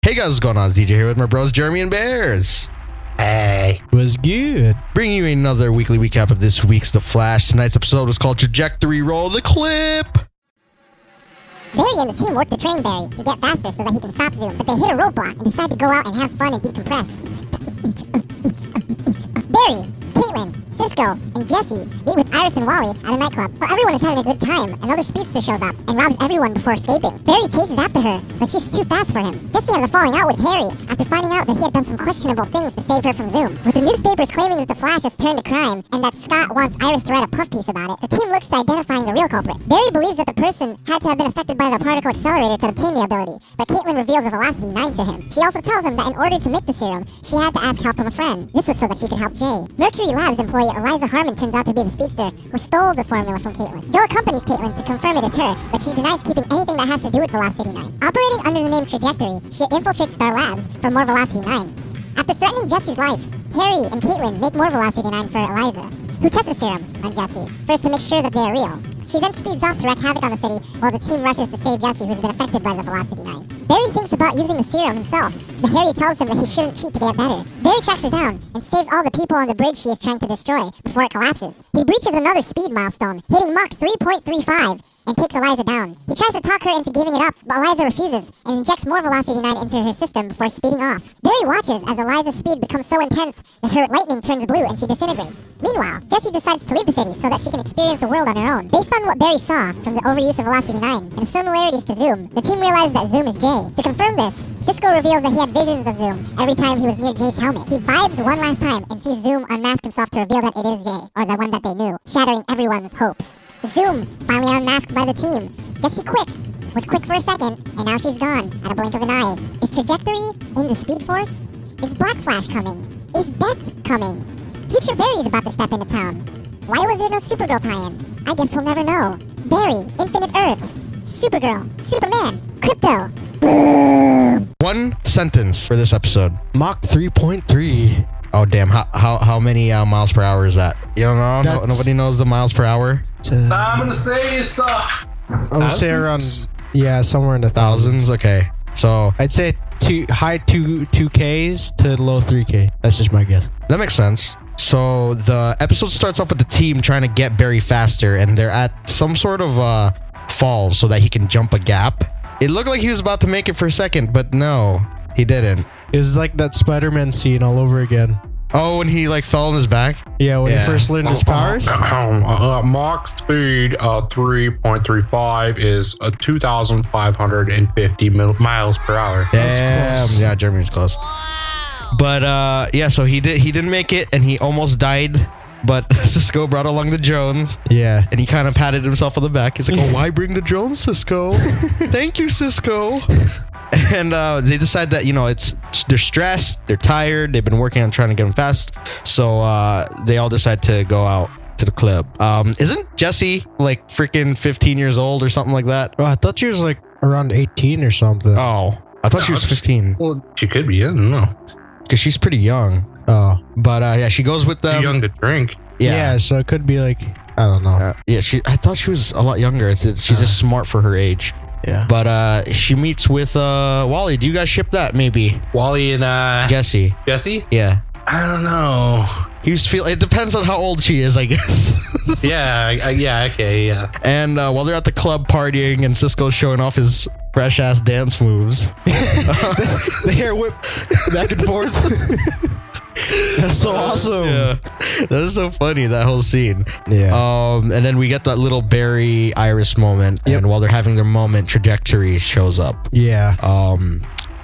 Hey guys, what's going on? It's DJ here with my bros Jeremy and Bears. Hey. Was good. Bringing you another weekly recap of this week's The Flash. Tonight's episode was called Trajectory. Roll the clip. Barry and the team work to train Barry to get faster so that he can stop Zoom, but they hit a roadblock and decide to go out and have fun and decompress. Barry, Caitlin, Cisco, and Jesse meet with Iris and Wally at a nightclub. While everyone is having a good time, another speedster shows up and robs everyone before escaping. Barry chases after her, but she's too fast for him. Jesse has a falling out with Harry after finding out that he had done some questionable things to save her from Zoom. With the newspapers claiming that the Flash has turned to crime and that Scott wants Iris to write a puff piece about it, the team looks to identifying the real culprit. Barry believes that the person had to have been affected by the particle accelerator to obtain the ability, but Caitlin reveals a velocity 9 to him. She also tells him that in order to make the serum, she had to ask help from a friend. This was so that she could help Jay. Mercury Labs employee Eliza Harmon turns out to be the speedster who stole the formula from Caitlin. Joe accompanies Caitlin to confirm it is her, but she denies keeping anything that has to do with Velocity 9. Operating under the name Trajectory, she infiltrates Star Labs for more Velocity 9. After threatening Jesse's life, Harry and Caitlin make more Velocity 9 for Eliza, who tests the serum on Jesse, first to make sure that they are real. She then speeds off to wreak havoc on the city while the team rushes to save Jesse, who's been affected by the Velocity 9. Barry thinks about using the serum himself, but Harry tells him that he shouldn't cheat to get better. Barry tracks her down and saves all the people on the bridge she is trying to destroy before it collapses. He breaches another speed milestone, hitting Mach 3.35, and takes Eliza down. He tries to talk her into giving it up, but Eliza refuses and injects more Velocity 9 into her system before speeding off. Barry watches as Eliza's speed becomes so intense that her lightning turns blue and she disintegrates. Meanwhile, Jessie decides to leave the city so that she can experience the world on her own. Based on what Barry saw from the overuse of Velocity 9 and the similarities to Zoom, the team realized that Zoom is Jay. To confirm this, Cisco reveals that he had visions of Zoom every time he was near Jay's helmet. He vibes one last time and sees Zoom unmask himself to reveal that it is Jay, or the one that they knew, shattering everyone's hopes. Zoom, finally unmasked by the team. Jessie was quick for a second, and now she's gone at a blink of an eye. Is Trajectory in the Speed Force? Is Black Flash coming? Is Death coming? Future Barry's about to step into town. Why was there no Supergirl tie-in? I guess we'll never know. Barry, Infinite Earths, Supergirl, Superman, Crypto. Boom! One sentence for this episode. Mach 3.3. Oh damn! How many miles per hour is that? You don't know? Nobody knows the miles per hour. I'm gonna say it's I'm gonna say around somewhere in the Thousands. Okay, so I'd say high 2Ks to low 3K. That's just my guess. that makes sense. So the episode starts off with the team trying to get Barry faster, and they're at some sort of fall so that he can jump a gap. It looked like he was about to make it for a second, but no, he didn't. It was like that Spider-Man scene all over again. Oh, when he like fell on his back? Yeah, when he first learned his powers. Mach speed 3.35 is 2,550 miles per hour. Damn. Yeah, Jeremy's close. But so he didn't make it, and he almost died. But Cisco brought along the drones. Yeah. And he kind of patted himself on the back. He's like, "Oh, why bring the drones, Cisco? Thank you, Cisco." And they decide that, they're stressed, they're tired, they've been working on trying to get them fast. So they all decide to go out to the club. Isn't Jessie like freaking 15 years old or something like that? Oh, I thought she was like around 18 or something. Oh, I thought she was 15. Well, she could be. I don't know. Because she's pretty young. Oh. But she goes with them. Too young to drink. Yeah, so it could be like, I don't know. I thought she was a lot younger. She's just smart for her age. Yeah. But she meets with Wally. Do you guys ship that maybe? Wally and Jesse. Jesse? Yeah. I don't know. It depends on how old she is, I guess. Yeah. And while they're at the club partying and Cisco's showing off his fresh ass dance moves, The hair whip back and forth. That's so awesome. Yeah, that is so funny, that whole scene. Yeah. And then we get that little Barry Iris moment, and while they're having their moment, Trajectory shows up. Yeah.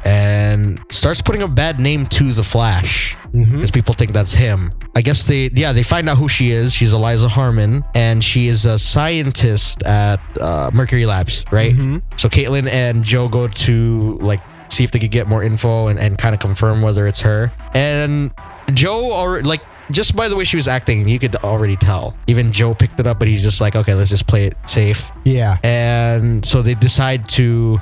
And starts putting a bad name to the Flash because people think that's him. I guess they find out who she is. She's Eliza Harmon, and she is a scientist at Mercury Labs, right? So Caitlin and Joe go to see if they could get more info and kind of confirm whether it's her. And Joe already, just by the way she was acting, you could already tell. Even Joe picked it up, but he's just like, okay, let's just play it safe. Yeah. And so they decide to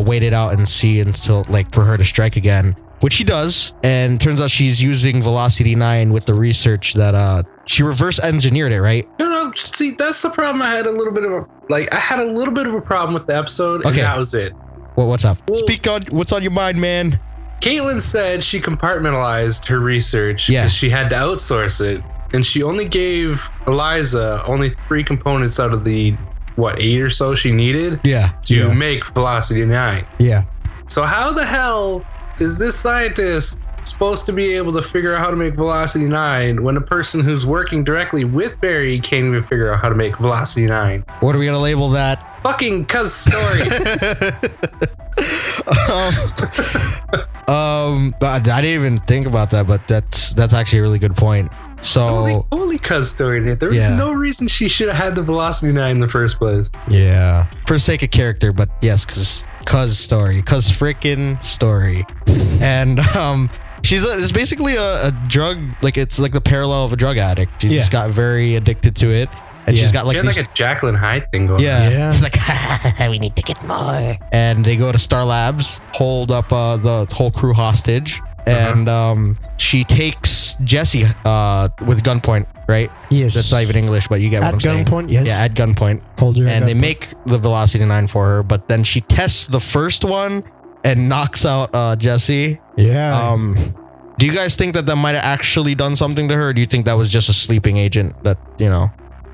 wait it out and see until for her to strike again, which she does. And turns out she's using Velocity 9 with the research that she reverse engineered it, right? No, see, that's the problem. I had a little bit of a problem with the episode, and that was it. What's up? Well- Speak on what's on your mind, man. Caitlin said she compartmentalized her research Yeah. because she had to outsource it. And she only gave Eliza only 3 components out of the, 8 or so she needed Yeah. to make Velocity 9. Yeah. So how the hell is this scientist supposed to be able to figure out how to make Velocity 9 when a person who's working directly with Barry can't even figure out how to make Velocity 9? What are we gonna label that? Fucking cuz story. I didn't even think about that, but that's actually a really good point. So Holy cuz story. There was Yeah. no reason she should have had the Velocity 9 in the first place. Yeah. for the sake of character, but yes, cuz freaking story. And it's basically a drug, like it's like the parallel of a drug addict. She just got very addicted to it, and she's got She like had these. like a Jacqueline Hyde thing going on. Yeah. She's like, we need to get more. And they go to Star Labs, hold up the whole crew hostage, and she takes Jesse with gunpoint, right? Yes. That's not even English, but you get what At I'm saying. gunpoint, yes. Yeah, at gunpoint. Hold her at And they gunpoint. make the Velocity 9 for her, but then she tests the first one and knocks out Jesse. Yeah. Do you guys think that might have actually done something to her? Or do you think that was just a sleeping agent that,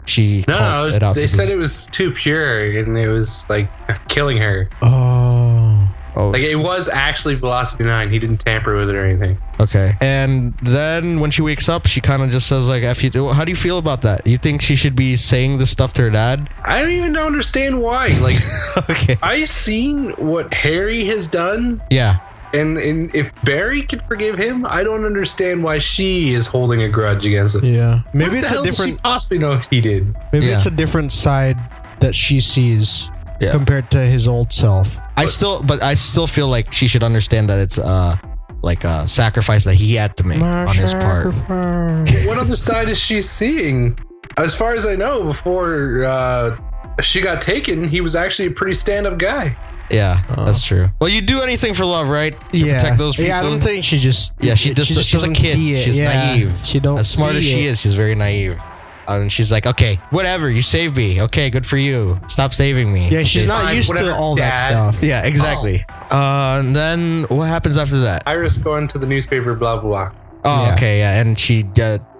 she called it No, out they to said be? it was too pure and it was like killing her. Oh. Oh, Like it was actually Velocity 9. He didn't tamper with it or anything. okay. And then when she wakes up, she kind of just says like, F you. How do you feel about that? You think she should be saying this stuff to her dad? I don't even understand why. Like Okay. I've seen what Harry has done, Yeah. and if Barry could forgive him, I don't understand why she is holding a grudge against him. Yeah. Maybe What it's the a hell does she different. possibly know he did. Maybe Yeah. it's a different side that she sees Yeah. compared to his old self. I still feel like she should understand that it's like a sacrifice that he had to make on his part. What other side is she seeing? As far as I know, before she got taken, he was actually a pretty stand-up guy. Yeah, that's true. Well, you do anything for love, right? To Yeah. protect those people. Yeah, I don't think she just. Yeah, she's a doesn't kid. see it. She's Yeah. naive. She don't. As smart as see she it. is, she's very naive. And she's like, okay, whatever, you saved me. Okay, good for you. Stop saving me. Yeah, she's not Fine, used whatever, to all that Dad. stuff. Yeah, exactly. And then what happens after that? Iris going to the newspaper, blah, blah, blah. Oh, Yeah. okay, yeah. And she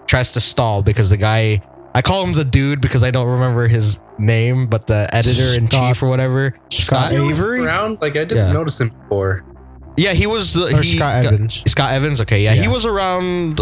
tries to stall because the guy, I call him the dude because I don't remember his name, but the editor in Scott- chief or whatever. Scott He was Avery? around? Like, I didn't Yeah. notice him before. Yeah, he was the. Or Scott Evans. Scott Evans, okay. Yeah, he Yeah. was around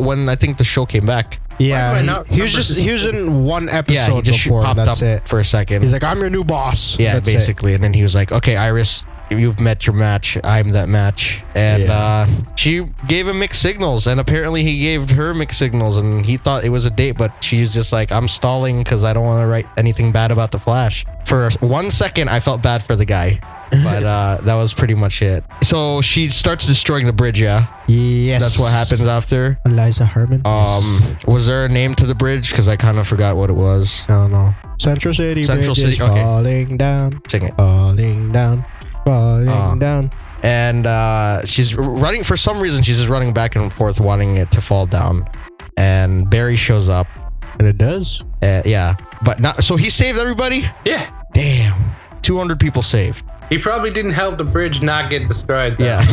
when I think the show came back. Why Yeah, do I not he was remember just his- he was in one episode Yeah, he just before. popped That's up it. for a second. He's like, I'm your new boss. Yeah, That's it. basically. And then he was like, okay, Iris, you've met your match. I'm that match. And Yeah. she gave him mixed signals. And apparently he gave her mixed signals. And he thought it was a date. But she's just like, I'm stalling because I don't want to write anything bad about the Flash. For 1 second, I felt bad for the guy. But that was pretty much it. So she starts destroying the bridge, yeah? Yes, That's what happens after. Eliza Herman. Was there a name to the bridge? Because I kind of forgot what it was. I don't know. Central City. Central Bridge is City, okay. falling down, Sing it. falling down, falling down. And she's running, for some reason she's just running back and forth wanting it to fall down, and Barry shows up. And it does. Yeah, but not so he saved everybody. Yeah. Damn, 200 people saved. He probably didn't help the bridge not get destroyed, though. Yeah.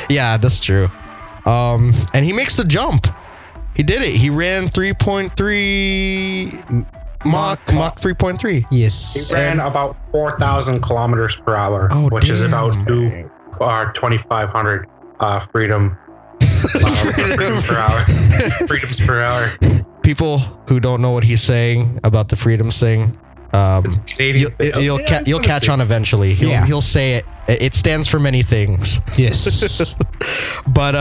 Yeah, that's true. And he makes the jump. He did it. He ran 3.3 Mach 3.3. Yes. He ran about 4,000 kilometers per hour, Oh, which is damn. about 2,500 freedom freedoms per hour. Freedoms per hour. People who don't know what he's saying about the freedoms thing, Canadian. you'll catch on eventually. He'll say it. It stands for many things. Yes. But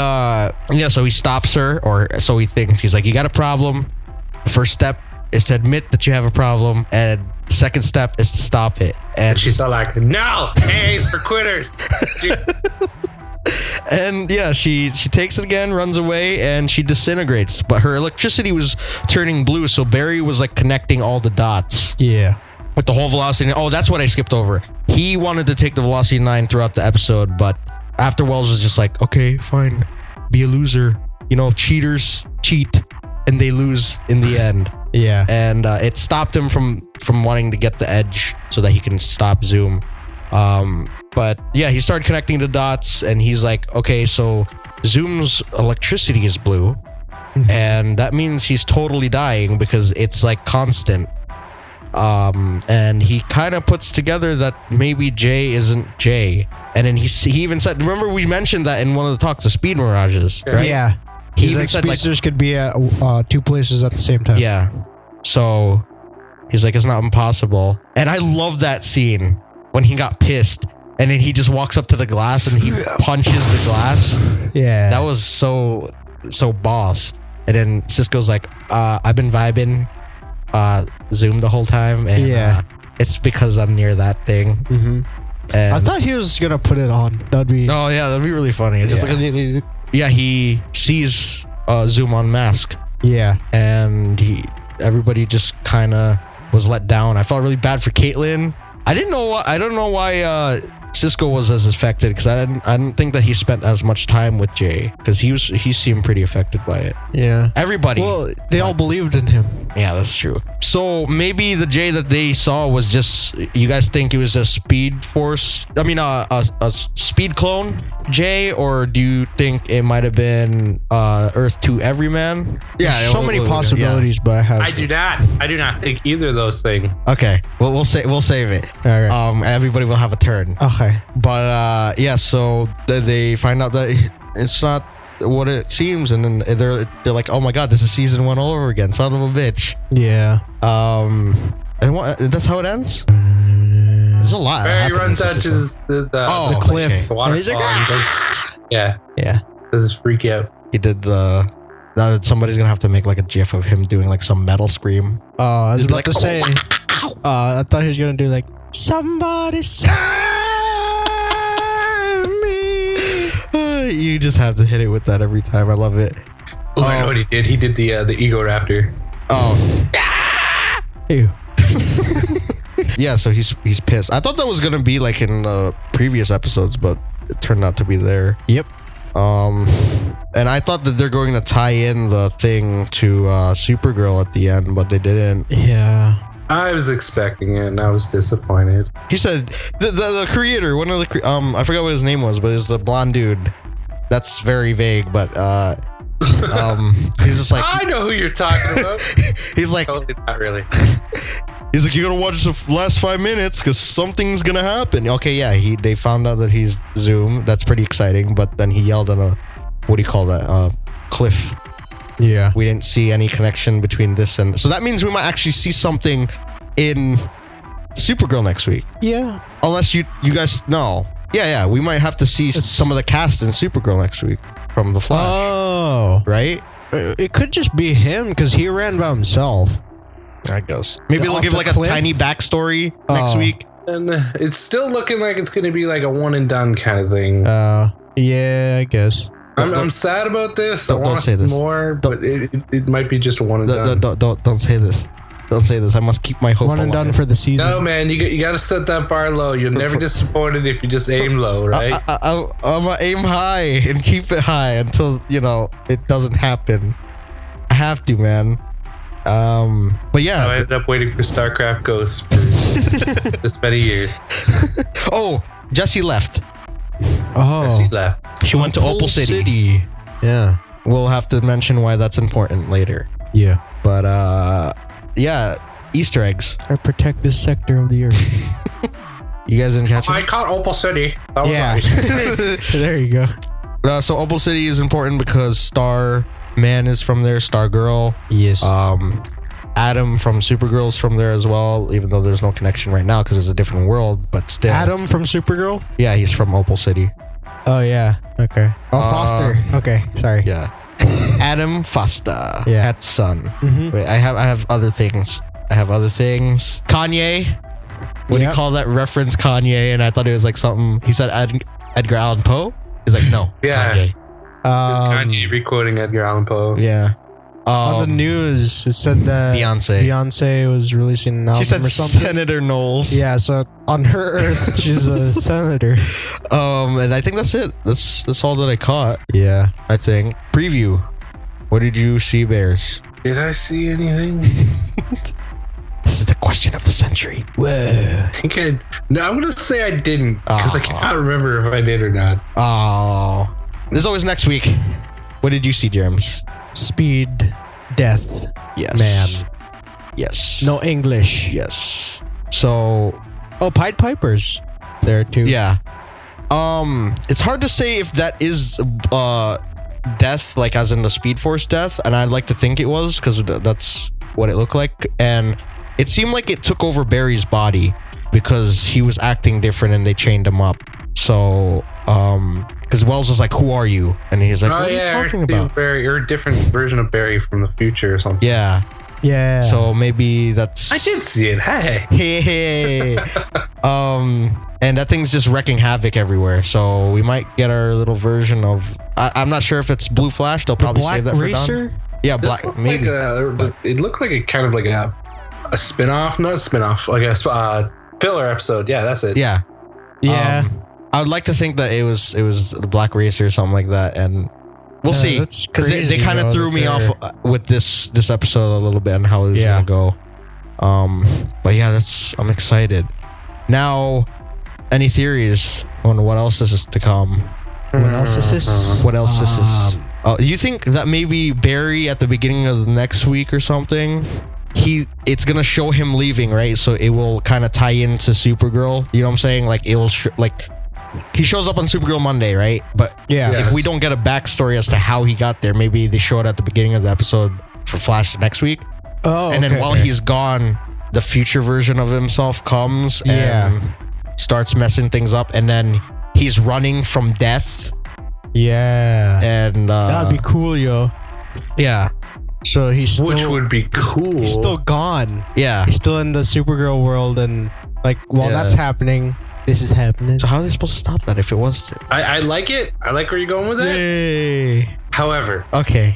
yeah, so he stops her, or so he thinks. He's like, you got a problem. The first step is to admit that you have a problem, and the second step is to stop it. And She's all like, no, A's for quitters. and yeah, she takes it again, runs away, and she disintegrates. But her electricity was turning blue, so Barry was like connecting all the dots Yeah. with the whole Velocity. Oh, that's what I skipped over. He wanted to take the Velocity 9 throughout the episode, but after Wells was just like, okay, fine, be a loser. You know, cheaters cheat and they lose in the end. Yeah. And it stopped him from wanting to get the edge so that he can stop Zoom. But yeah, he started connecting the dots, and he's like, okay, so Zoom's electricity is blue, and that means he's totally dying because it's like constant. And he kind of puts together that maybe Jay isn't Jay, and then he even said, remember we mentioned that in one of the talks, the speed mirages, right? Yeah. He He's even like, said like, speedsters could be at 2 places at the same time. yeah. So he's like, it's not impossible. And I love that scene when he got pissed and then he just walks up to the glass and he punches the glass. Yeah. That was so boss. And then Cisco's like, I've been vibing Zoom the whole time. And Yeah. it's because I'm near that thing. Mm-hmm. And I thought he was gonna put it on. That'd be. oh yeah, that'd be really funny. It's just like, yeah, he sees Zoom on Mask. Yeah. And everybody just kind of was let down. I felt really bad for Caitlyn. I don't know why Cisco was as affected, because I didn't think that he spent as much time with Jay, because he seemed pretty affected by it. Yeah. Everybody. Well, they all believed in him. Yeah, that's true. So maybe the Jay that they saw was just, you guys think it was a Speed Force? I mean, a Speed clone Jay, or do you think it might have been Earth 2 Everyman? Yeah, so many possibilities, but I do not think either of those things. Okay, well we'll save it. All right. Everybody will have a turn. Okay. But yeah, so they find out that it's not what it seems, and then they're like, oh my god, this is season 1 all over again, son of a bitch. Yeah. And that's how it ends. There's a lot. Barry runs out to the cliff. The waterfall. And he's like, and does, yeah, does his freak out. He did the. Now somebody's gonna have to make like a GIF of him doing like some metal scream. Oh, I was He'd be about to say. I thought he was gonna do like, somebody save me. You just have to hit it with that every time. I love it. Oh, I know what he did. He did the Ego Raptor. Oh. Ew. Yeah, so he's pissed. I thought that was gonna be like in previous episodes, but it turned out to be there. Yep. And I thought that they're going to tie in the thing to Supergirl at the end, but they didn't. Yeah. I was expecting it, and I was disappointed. He said the creator, one of the I forgot what his name was, but it's the blonde dude. That's very vague, but he's just like, I know who you're talking about. He's like, totally not really. He's like, you gotta watch the last 5 minutes because something's gonna happen. Okay, yeah, they found out that he's Zoom. That's pretty exciting. But then he yelled on a, what do you call that? Cliff. Yeah. We didn't see any connection between this and, so that means we might actually see something in Supergirl next week. Yeah. Unless you guys know. Yeah, we might have to see some of the cast in Supergirl next week from The Flash. Oh. Right? It could just be him because he ran by himself. I guess. Maybe they'll Off give the like cliff? a tiny backstory next week. And it's still looking like it's going to be like a one and done kind of thing. Yeah, I guess. I'm sad about this. I Don't want say this. more, but it might be just a one and done. Don't say this. Don't say this. I must keep my hope One and alive. done for the season. No, man, you got to set that bar low. You're never disappointed if you just aim low, right? I'm gonna aim high and keep it high until it doesn't happen. I have to, man. But yeah, I ended up waiting for StarCraft Ghosts for this many years. Oh, Jessie left. Oh. She left. She went to Opal City. Yeah. We'll have to mention why that's important later. Yeah. But yeah, Easter eggs. I protect this sector of the earth. You guys didn't catch I it? caught Opal City. That was nice. There you go. So Opal City is important because Star Man is from there. Star Girl. Yes. Adam from Supergirl's from there as well, even though there's no connection right now because it's a different world, but still. Adam from Supergirl? Yeah, he's from Opal City. Oh, yeah. Okay. Oh, Foster. Okay. Sorry. Yeah. Adam Foster. Yeah. That's son. Mhm. Wait, I have other things. Kanye. What do you call that reference, Kanye? And I thought it was like something. He said Edgar Allan Poe. He's like, no. Yeah. Kanye. Is Kanye recording Edgar Allan Poe? Yeah. On the news, it said that Beyonce was releasing an album She said or something. Senator Knowles. Yeah, so on her earth, she's a senator. And I think that's it. That's all that I caught. Yeah. I think. Preview. What did you see, Bears? Did I see anything? This is the question of the century. Whoa. I think I'm gonna say I didn't because I cannot remember if I did or not. Oh, there's always next week. What did you see, James? Speed, death, Yes. man. Yes. No English. Yes. So Oh, Pied Pipers. There too. yeah. It's hard to say if that is death, like as in the Speed Force death, and I'd like to think it was because that's what it looked like, and it seemed like it took over Barry's body because he was acting different and they chained him up. So because Wells was like, "Who are you?" And he's like, "What are you talking about?" Barry, or a different version of Barry from the future or something. Yeah. Yeah. So maybe that's. I did see it. Hey. Hey. And that thing's just wrecking havoc everywhere. So we might get our little version of. I'm not sure if it's Blue Flash. They'll probably Black save that Racer? for Dawn. Yeah, This Black. looked Maybe. it looked like a kind of like a spin-off, not a spin-off, like a filler episode. Yeah, that's it. Yeah. Yeah. I would like to think that it was the Black Racer or something like that, and we'll see. that's Because they crazy, kind of though, threw that me off they're- with this episode a little bit and how it was Yeah. gonna go. But yeah, I'm excited. Now, any theories on what else is to come? What else is this? What else is this? You think that maybe Barry at the beginning of the next week or something, it's gonna show him leaving, right? So it will kind of tie into Supergirl. You know what I'm saying? Like it will like he shows up on Supergirl Monday, right? But Yeah. Yeah. if we don't get a backstory as to how he got there, maybe they show it at the beginning of the episode for Flash next week, Oh, and then while he's gone, the future version of himself comes and starts messing things up, and then he's running from death. Yeah. And That'd be cool, yo. yeah, So he's still, Which would be cool. he's still gone. yeah. He's still in the Supergirl world, and like while Yeah. that's happening, this is happening. So how are they supposed to stop that if it was to? I like it. I like where you're going with it. Yay. However, Okay.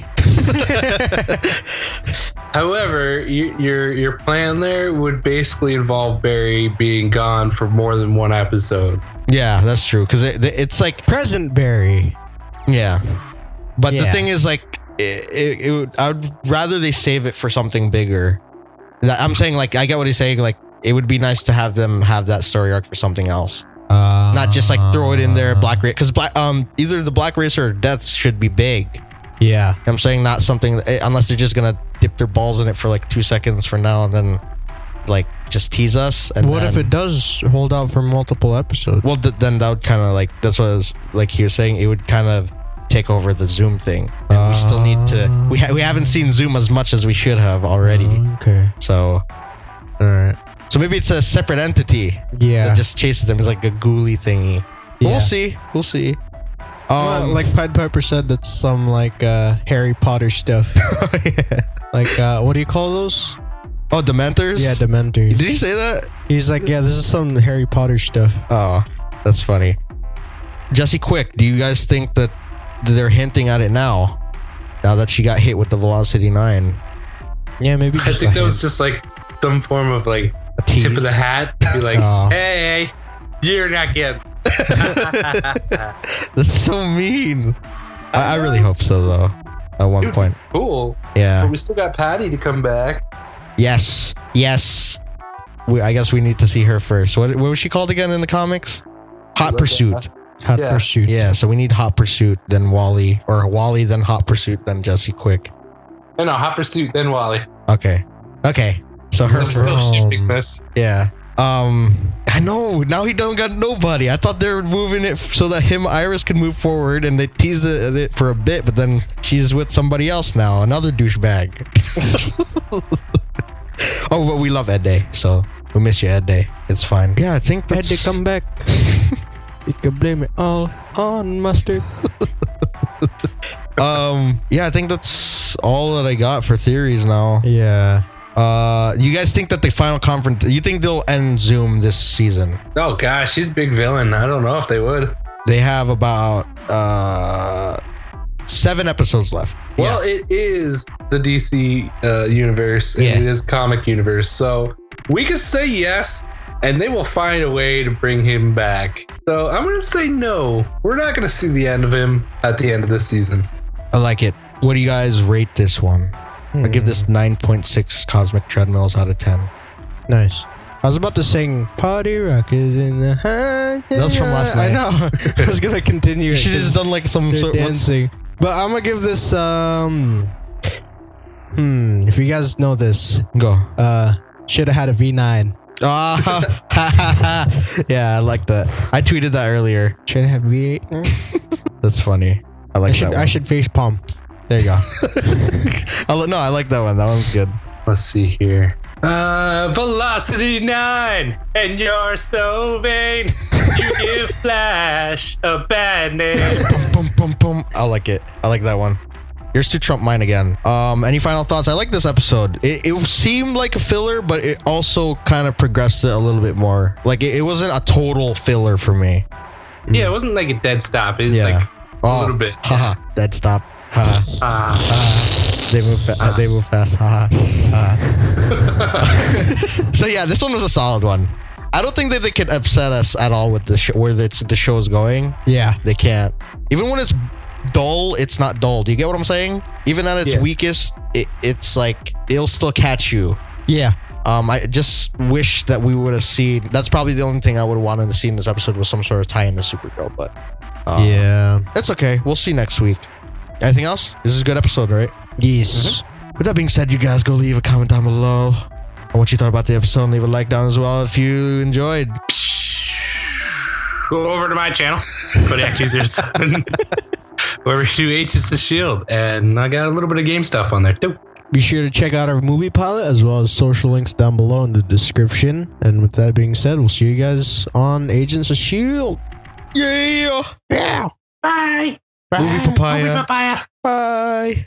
your plan there would basically involve Barry being gone for more than one episode. Yeah, that's true. Because it's like, Present Barry. yeah. But the Yeah. thing is, like, I would rather they save it for something bigger. I'm saying, like, I get what he's saying. Like, it would be nice to have them have that story arc for something else, not just like throw it in there. Black Racer, because either the Black Racer or Death should be big. Yeah. I'm saying not something unless they're just gonna dip their balls in it for like 2 seconds for now and then, like, just tease us. And What if it does hold out for multiple episodes? Well, then that would kind of like, that's what I was like he was saying. It would kind of take over the Zoom thing, and we still need to. We haven't seen Zoom as much as we should have already. Okay. So, All right. so maybe it's a separate entity Yeah. that just chases them. It's like a ghouly thingy. But Yeah. we'll see. We'll see. Like Pied Piper said, that's some like Harry Potter stuff. yeah. Like what do you call those? Oh, Dementors. Yeah, Dementors. Did he say that? He's like, yeah, this is some Harry Potter stuff. Oh, that's funny. Jesse Quick, do you guys think that they're hinting at it now that she got hit with the Velocity 9? Yeah, maybe. I Just think a that was hint. just like some form of like A tease? tip of the hat. Be like, Oh. hey, you're not getting. That's so mean. I really hope so, though. At one Dude. point. Cool. Yeah. But we still got Patty to come back. Yes. Yes. I guess we need to see her first. What was she called again in the comics? Hot Pursuit. Hot Yeah. Pursuit. Yeah, so we need Hot Pursuit, then Wally. Or Wally, then Hot Pursuit, then Jesse Quick. No, Hot Pursuit, then Wally. Okay. Okay. So her I'm still first. shipping this. Yeah. I know. Now he don't got nobody. I thought they were moving it so that him and Iris could move forward, and they teased it for a bit, but then she's with somebody else now, another douchebag. Oh, but we love Ed Day, so we miss you, Ed Day. It's fine. Yeah, I think Had that's... to come back. You can blame it all on Mustard. Yeah, I think that's all that I got for theories now. Yeah. You guys think that the final conference? You think they'll end Zoom this season? Oh gosh, she's big villain. I don't know if they would. They have about 7 episodes left. Well, it is the DC universe. And Yeah. It is comic universe. So we could say yes, and they will find a way to bring him back. So I'm going to say no. We're not going to see the end of him at the end of this season. I like it. What do you guys rate this one? I give this 9.6 cosmic treadmills out of 10. Nice. I was about to sing Party Rock is in the high. That was from last night. I know. I was gonna continue. You should have just done like some they're sort of dancing. But I'm gonna give this if you guys know this, go. should have had a V9. Yeah, I like that. I tweeted that earlier. Should have V8. That's funny. I like that one. I should face palm. There you go. No, I like that one. That one's good. Let's see here. Velocity 9, and you're so vain. You give Flash a bad name. Boom, boom, boom, boom. I like it. I like that one. Yours to trump mine again. Any final thoughts? I like this episode. It seemed like a filler, but it also kind of progressed it a little bit more. Like it wasn't a total filler for me. Yeah, it wasn't like a dead stop. It was like a little bit. Haha. Dead stop. Haha. They move fast. Haha. So yeah, this one was a solid one. I don't think that they could upset us at all with where the show is going. Yeah. They can't. Even when it's dull, it's not dull. Do you get what I'm saying? Even at its weakest, it's like it'll still catch you. Yeah. I just wish that we would have seen. That's probably the only thing I would have wanted to see in this episode was some sort of tie in to Supergirl. But yeah, it's okay. We'll see next week. Anything else? This is a good episode, right? Yes. With that being said, you guys go leave a comment down below on what you thought about the episode and leave a like down as well if you enjoyed. Go over to my channel, Kodiak207, where we do H's to Shield, and I got a little bit of game stuff on there too. Be sure to check out our movie pilot as well as social links down below in the description. And with that being said, we'll see you guys on Agents of S.H.I.E.L.D. Yeah. Yeah. Bye. Movie papaya. Movie papaya. Bye.